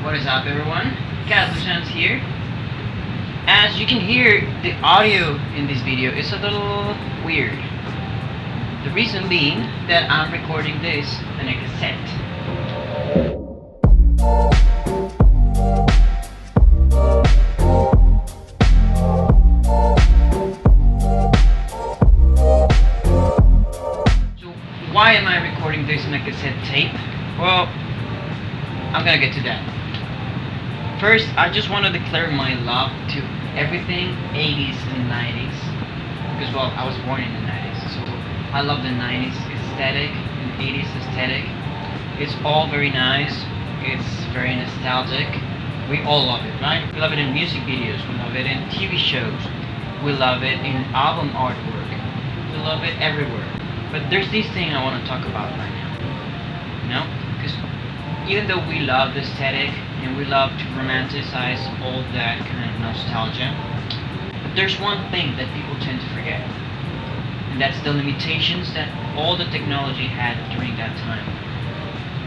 What is up, everyone? Mousanz here. As you can hear, the audio in this video is a little weird. The reason being that I'm recording this on a cassette. So why am I recording this on a cassette tape? Well, I'm gonna get to that. First, I just want to declare my love to everything 80s and 90s. Because, well, I was born in the 90s, so I love the 90s aesthetic and 80s aesthetic. It's all very nice, it's very nostalgic. We all love it, right? We love it in music videos, we love it in TV shows, we love it in album artwork, we love it everywhere. But there's this thing I want to talk about right now. You know? Because even though we love the aesthetic and we love to romanticize all that kind of nostalgia, but there's one thing that people tend to forget, and that's the limitations that all the technology had during that time.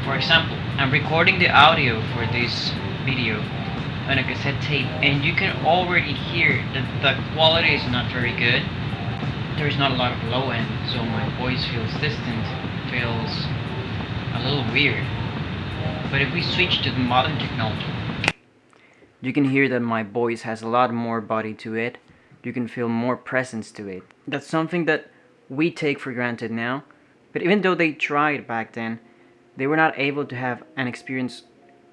For example, I'm recording the audio for this video on a cassette tape, and you can already hear that the quality is not very good. There's not a lot of low end, so my voice feels distant, feels a little weird. But if we switch to the modern technology, you can hear that my voice has a lot more body to it. You can feel more presence to it. That's something that we take for granted now. But even though they tried back then, they were not able to have an experience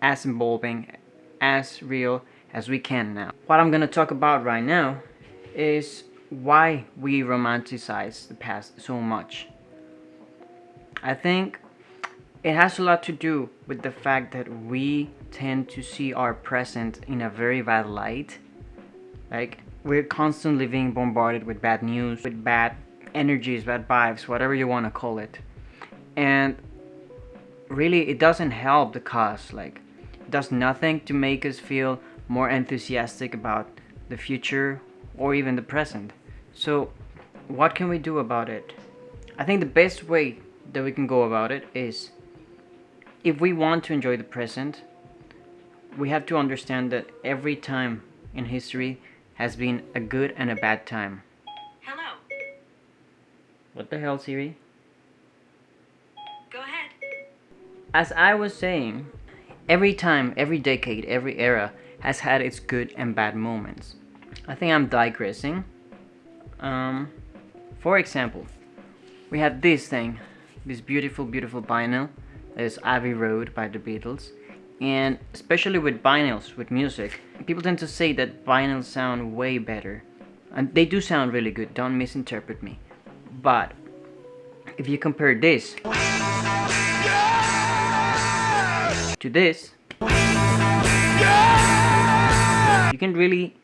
as involving, as real as we can now. What I'm gonna talk about right now is why we romanticize the past so much. I think it has a lot to do with the fact that we tend to see our present in a very bad light. Like, we're constantly being bombarded with bad news, with bad energies, bad vibes, whatever you want to call it. And really, it doesn't help the cause. Like, it does nothing to make us feel more enthusiastic about the future or even the present. So, what can we do about it? I think the best way that we can go about it is, if we want to enjoy the present, we have to understand that every time in history has been a good and a bad time. Hello. What the hell, Siri? Go ahead. As I was saying, every time, every decade, every era has had its good and bad moments. I think I'm digressing. For example, we had this thing, this beautiful, beautiful vinyl. Is Abbey Road by the Beatles. And especially with vinyls, with music, people tend to say that vinyls sound way better. And they do sound really good, don't misinterpret me. But if you compare this to this, you can really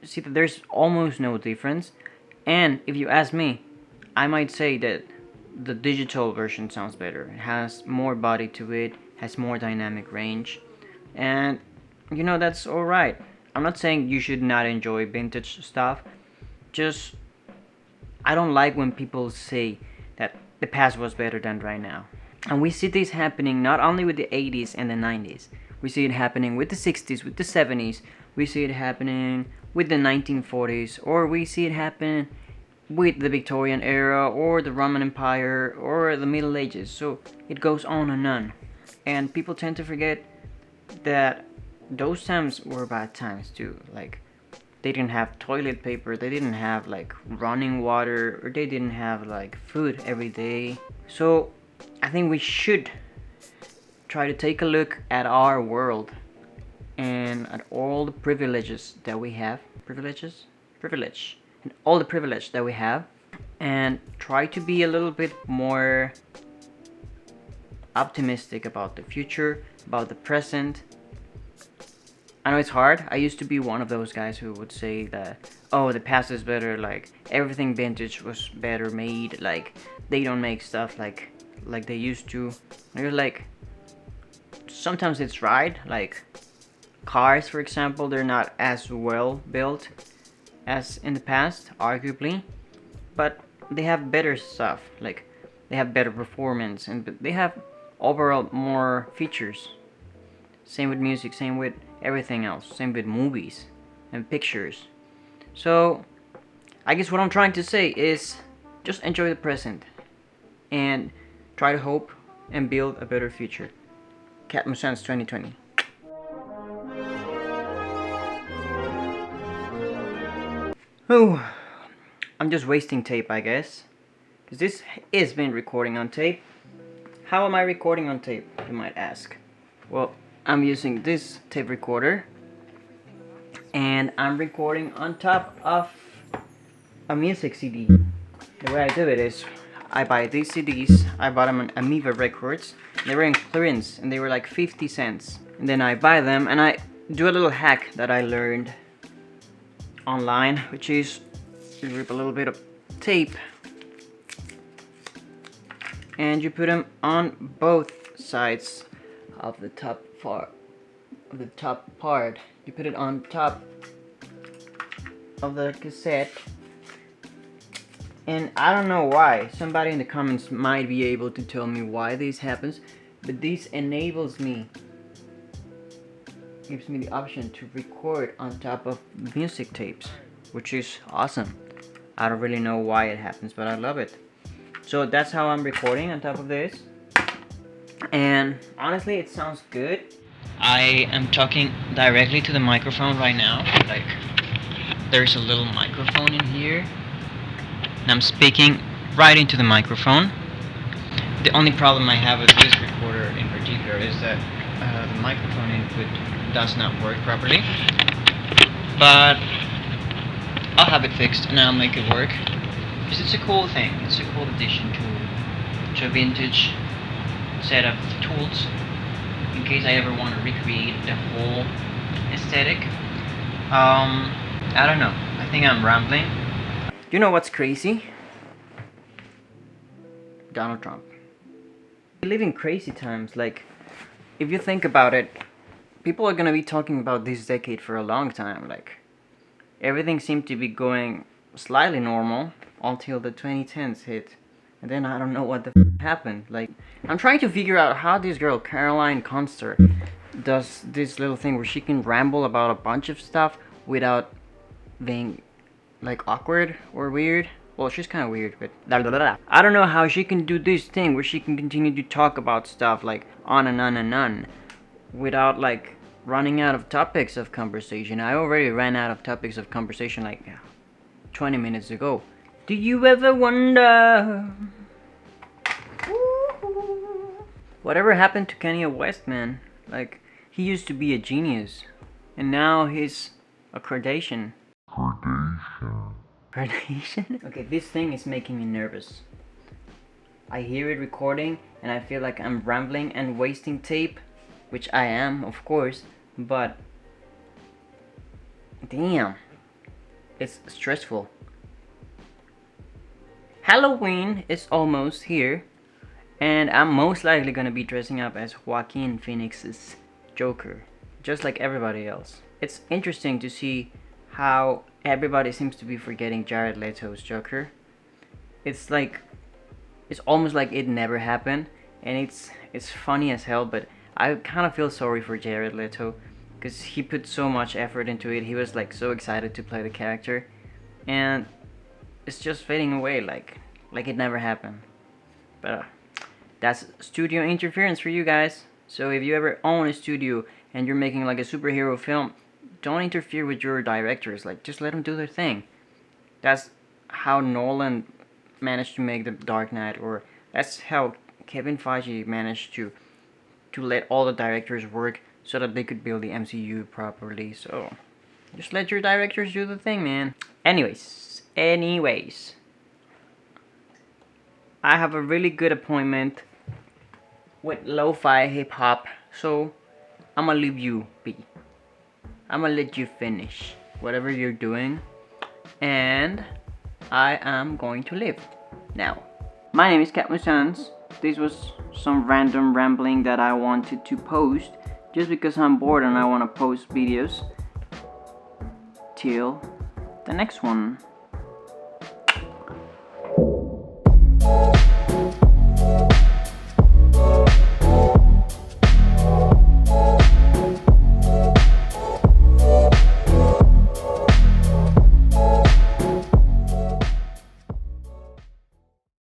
see that there's almost no difference. And if you ask me, I might say that the digital version sounds better. It has more body to it, has more dynamic range, and you know, that's alright. I'm not saying you should not enjoy vintage stuff, just I don't like when people say that the past was better than right now. And we see this happening not only with the 80s and the 90s, we see it happening with the 60s, with the 70s, we see it happening with the 1940s, or we see it happen with the Victorian era or the Roman Empire or the Middle Ages. So it goes on and on. And people tend to forget that those times were bad times too. Like, they didn't have toilet paper, they didn't have like running water, or they didn't have like food every day. So I think we should try to take a look at our world and at all the privileges that we have. Privilege. And all the privilege that we have, and try to be a little bit more optimistic about the future, about the present. I know it's hard. I used to be one of those guys who would say that, oh, the past is better, like everything vintage was better made, like they don't make stuff like they used to. And you're like, sometimes it's right. Like cars, for example, they're not as well built as in the past, arguably, but they have better stuff. Like, they have better performance, and they have overall more features. Same with music, same with everything else, same with movies and pictures. So I guess what I'm trying to say is just enjoy the present and try to hope and build a better future. Mousanz 2020. Oh, I'm just wasting tape, I guess, because this is been recording on tape. How am I recording on tape, you might ask? Well, I'm using this tape recorder, and I'm recording on top of a music CD. The way I do it is, I buy these CDs. I bought them on Amiga Records. They were in clearance, and they were like 50 cents. And then I buy them, and I do a little hack that I learned online, which is you rip a little bit of tape, and you put them on both sides of the top part. You put it on top of the cassette. And I don't know why. Somebody in the comments might be able to tell me why this happens, but this enables me, gives me the option to record on top of music tapes, which is awesome. I don't really know why it happens, but I love it. So that's how I'm recording on top of this. And honestly, it sounds good. I am talking directly to the microphone right now. Like, there's a little microphone in here, and I'm speaking right into the microphone. The only problem I have with this recorder in particular is that the microphone input does not work properly. But I'll have it fixed and I'll make it work. Because it's a cool thing. It's a cool addition to a vintage set of tools. In case I ever want to recreate the whole aesthetic. I don't know. I think I'm rambling. You know what's crazy? Donald Trump. We live in crazy times. Like, if you think about it, people are gonna be talking about this decade for a long time. Like, everything seemed to be going slightly normal until the 2010s hit. And then I don't know what the happened. Like, I'm trying to figure out how this girl, Caroline Conster, does this little thing where she can ramble about a bunch of stuff without being, like, awkward or weird. Well, she's kind of weird, but I don't know how she can do this thing where she can continue to talk about stuff, like, on and on and on, without, like, running out of topics of conversation. I already ran out of topics of conversation, like, 20 minutes ago. Do you ever wonder whatever happened to Kanye West, man? Like, he used to be a genius, and now he's a Kardashian. Kardashian? Okay, this thing is making me nervous. I hear it recording, and I feel like I'm rambling and wasting tape, which I am, of course, but damn, it's stressful. Halloween is almost here, and I'm most likely gonna be dressing up as Joaquin Phoenix's Joker, just like everybody else. It's interesting to see how everybody seems to be forgetting Jared Leto's Joker. It's like, it's almost like it never happened, and it's funny as hell, but I kind of feel sorry for Jared Leto, because he put so much effort into it. He was like so excited to play the character, and it's just fading away like it never happened. But that's studio interference for you guys. So if you ever own a studio and you're making like a superhero film, don't interfere with your directors. Like, just let them do their thing. That's how Nolan managed to make The Dark Knight, or that's how Kevin Feige managed to let all the directors work so that they could build the MCU properly. So just let your directors do the thing, man. Anyways, I have a really good appointment with lo-fi hip-hop, so I'm gonna leave you be. I'm gonna let you finish whatever you're doing, and I am going to live now. My name is Mousanz. This was some random rambling that I wanted to post just because I'm bored and I want to post videos. Till the next one.